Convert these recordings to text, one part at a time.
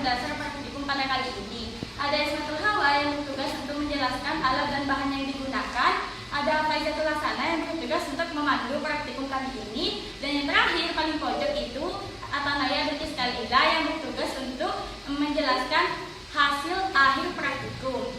dasar praktikum pada kali ini. Ada Ismatul Hawa yang bertugas untuk menjelaskan alat dan bahan yang digunakan. Ada Faizatul Hasanah yang bertugas untuk memandu praktikum kali ini. Dan yang terakhir paling pojok itu Atanaya Betis Kalila yang bertugas untuk menjelaskan hasil akhir praktikum.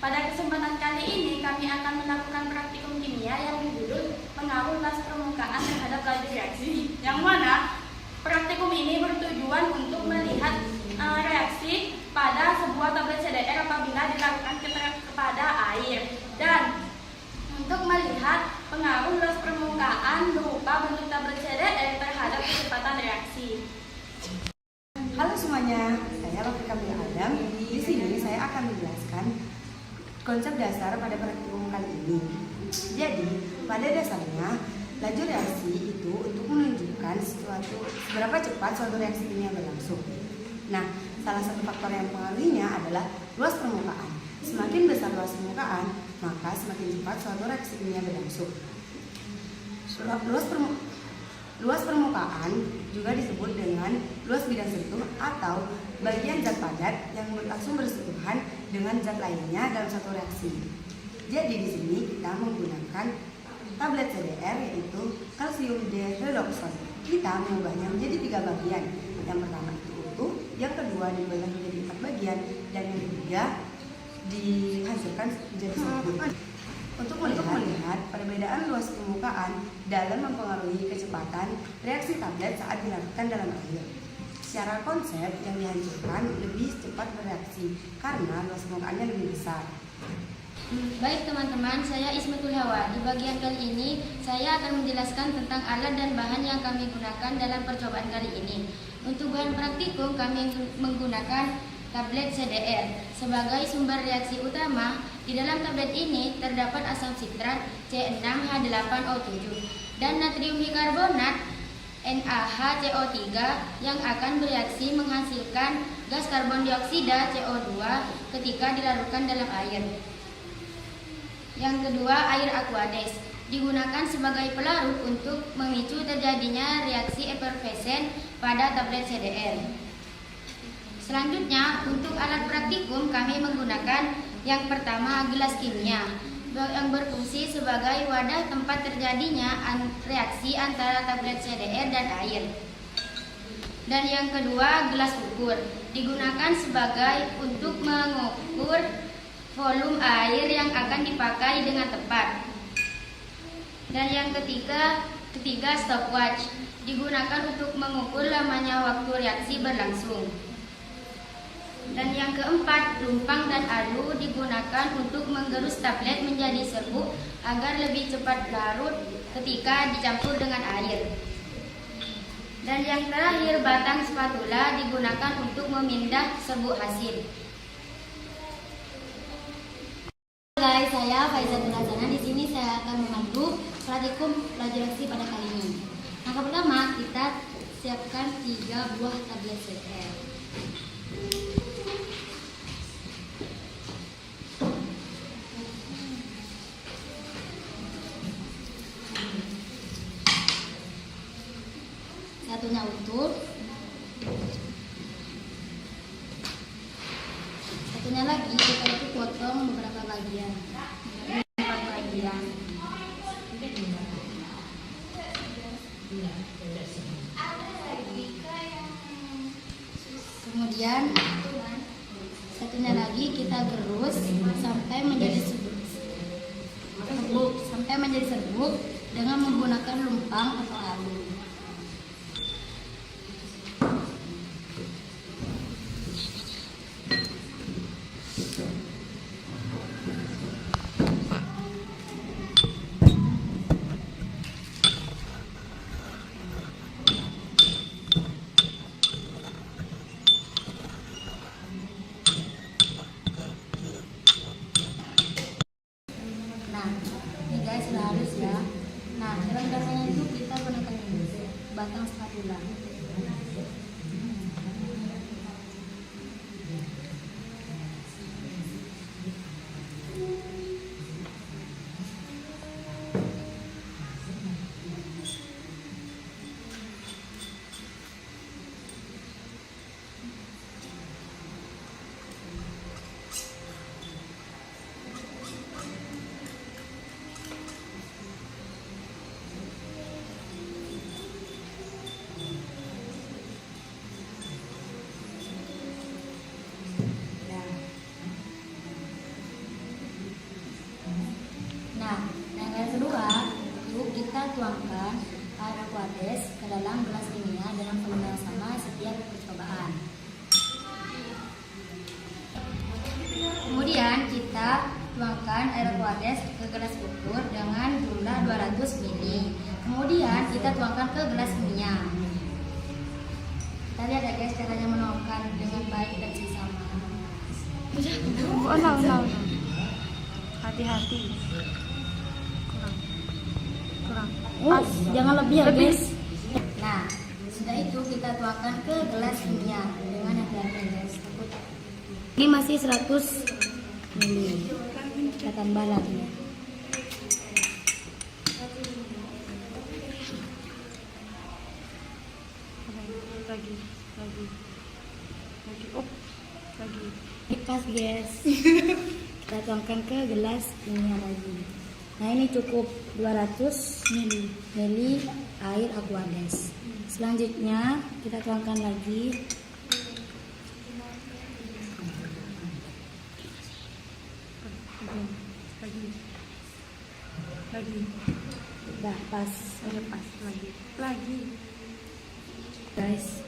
Pada kesempatan kali ini kami akan melakukan praktikum kimia yang berjudul pengaruh gas permukaan terhadap laju reaksi. Yang mana praktikum ini bertujuan untuk melihat reaksi pada sebuah tablet CDR apabila dilakukan kepada air, dan untuk melihat pengaruh gas permukaan berupa bentuk tablet CDR terhadap kecepatan reaksi. Halo semuanya, saya Rafika Kamil Adam. Di sini saya akan menjelaskan konsep dasar pada praktikum kali ini. Jadi, pada dasarnya laju reaksi itu untuk menunjukkan seberapa cepat suatu reaksi kimia berlangsung. Nah, salah satu faktor yang mempengaruhinya adalah luas permukaan. Semakin besar luas permukaan, maka semakin cepat suatu reaksi kimia berlangsung. Luas permukaan juga disebut dengan luas bidang sentuh atau bagian zat padat yang langsung bersentuhan dengan zat lainnya dalam satu reaksi. Jadi di sini kita menggunakan tablet CDR yaitu kalsium dihidroksida. Kita mengubahnya menjadi 3 bagian. Yang pertama itu utuh, yang kedua dibelah menjadi 4 bagian, dan yang ketiga dihasilkan menjadi satu. Untuk melihat perbedaan luas permukaan dalam mempengaruhi kecepatan reaksi tablet saat dilakukan dalam air. Secara konsep yang dihancurkan lebih cepat bereaksi karena luas permukaannya lebih besar. Baik teman-teman, saya Ismatul Hawa. Di bagian kali ini saya akan menjelaskan tentang alat dan bahan yang kami gunakan dalam percobaan kali ini. Untuk bahan praktikum kami menggunakan tablet CDR sebagai sumber reaksi utama. Di dalam tablet ini terdapat asam sitrat C6H8O7 dan natrium bikarbonat NaHCO3 yang akan bereaksi menghasilkan gas karbon dioksida CO2 ketika dilarutkan dalam air. Yang kedua, air aqueous digunakan sebagai pelarut untuk memicu terjadinya reaksi efervesen pada tablet CDR. Selanjutnya, untuk alat praktikum kami menggunakan yang pertama gelas kimia yang berfungsi sebagai wadah tempat terjadinya reaksi antara tablet CDR dan air. Dan yang kedua, gelas ukur digunakan sebagai untuk mengukur volume air yang akan dipakai dengan tepat. Dan yang ketiga stopwatch digunakan untuk mengukur lamanya waktu reaksi berlangsung. Dan yang keempat, lumpang dan alu digunakan untuk menggerus tablet menjadi serbuk agar lebih cepat larut ketika dicampur dengan air. Dan yang terakhir, batang spatula digunakan untuk memindah serbuk hasil. Guys, saya Faizatul Hasanah. Di sini saya akan memandu praktikum laju reaksi pada kali ini. Langkah pertama, kita siapkan 3 buah tablet CDR. Satunya utuh, satunya lagi kita itu potong beberapa bagian, 4 bagian. Kemudian satunya lagi kita gerus sampai menjadi serbuk dengan menggunakan lumpang atau alu. Nah, ini guys sudah halus ya. Nah, dalam dasarnya itu kita tuangkan air aquades ke gelas ukur dengan jumlah 200 ml. Kemudian kita tuangkan ke gelas minyak. Kita lihat ya guys caranya menuangkan dengan baik dan seksama. Hati-hati. Kurang. Jangan lebih ya guys. Nah, sudah itu kita tuangkan ke gelas minyak dengan hati-hati guys. Ini masih 100 ml. Kita tambah lagi. Lagi. Oh, lagi. Pas guys. Kita tuangkan ke gelas minyak lagi. Nah ini cukup 200 ml air aquades. Selanjutnya kita tuangkan lagi Lagi. udah pas Lagi. guys.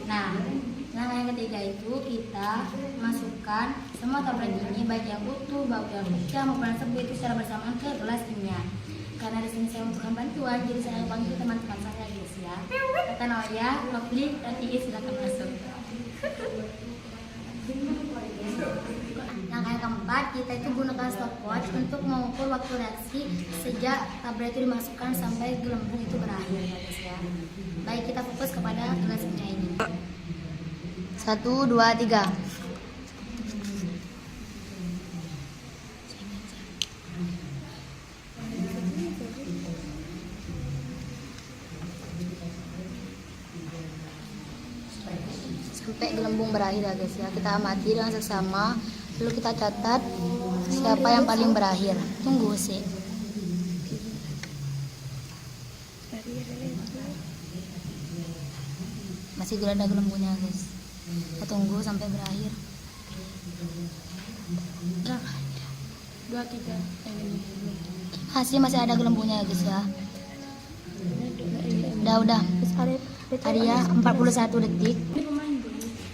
Nah, langkah yang ketiga itu kita masukkan semua tablet ini baik yang utuh, baik yang pecah maupun yang sebuah itu secara bersamaan ke gelas minyak. Karena di sini saya membutuhkan bantuan, jadi saya panggil teman-teman saya guys ya. Kata Noya, Lovely, dan Iis silakan masuk. Langkah yang keempat, kita itu gunakan stopwatch untuk mengukur waktu reaksi sejak tablet itu dimasukkan sampai gelembung itu berakhir ya guys ya. Baik, kita fokus kepada gelas minyak ini. 1, 2, 3. Sampai gelembung berakhir ya guys ya. Kita amati dengan seksama. Lalu kita catat siapa yang paling berakhir. Tunggu sih. Masih ada gelembungnya guys. Kita tunggu sampai berakhir. 2, 3. Hasil masih ada gelembungnya ya guys ya. Udah. Tadi ya 41 detik.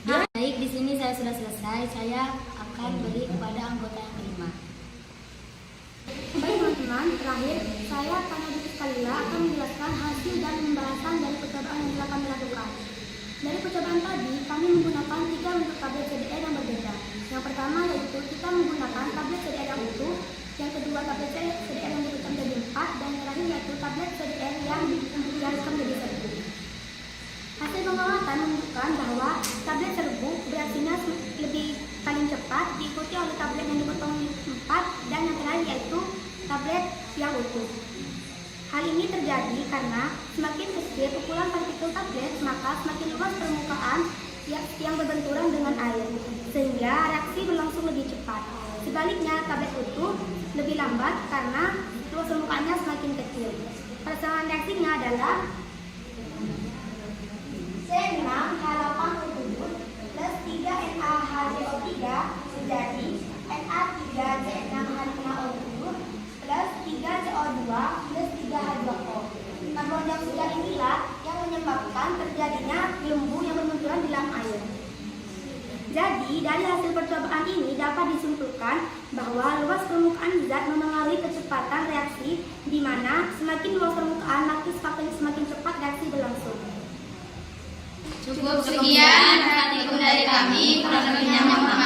Baik, di sini saya sudah selesai. Saya akan beri kepada anggota yang kelima. Baik teman-teman, terakhir saya akan akan menjelaskan hasil dan pembahasan dari percobaan yang telah kami lakukan. Dari percobaan tadi, kami menggunakan 3 bentuk tablet CDR yang berbeda. Yang pertama yaitu kita menggunakan tablet CDR yang utuh, yang kedua tablet CDR yang dipecah menjadi 4, dan yang terakhir yaitu tablet CDR yang diharuskan menjadi 1. Hasil pengamatan menunjukkan bahwa tablet serbuk bereaksinya lebih paling cepat, diikuti oleh tablet yang dipotong 4, dan yang terakhir yaitu tablet yang utuh. Hal ini terjadi karena semakin kecil pukulan partikel tablet, maka semakin luas permukaan yang berbenturan dengan air, sehingga reaksi berlangsung lebih cepat. Sebaliknya, tablet utuh lebih lambat karena luas permukaannya semakin kecil. Persamaan reaksinya adalah C6H8O7 plus 3NaHCO3 menjadi Na3C6H5O7 plus 3CO2 plus 3H2O. Karbon dioksida inilah yang menyebabkan terjadinya gelembung yang berbenturan di dalam air. Jadi, dari hasil percobaan ini dapat disimpulkan bahwa luas permukaan zat memengaruhi kecepatan reaksi, di mana semakin luas permukaan maka semakin cepat reaksi berlangsung. Cukup sekian praktikum dari kami. Kurang lebihnya mohon maaf.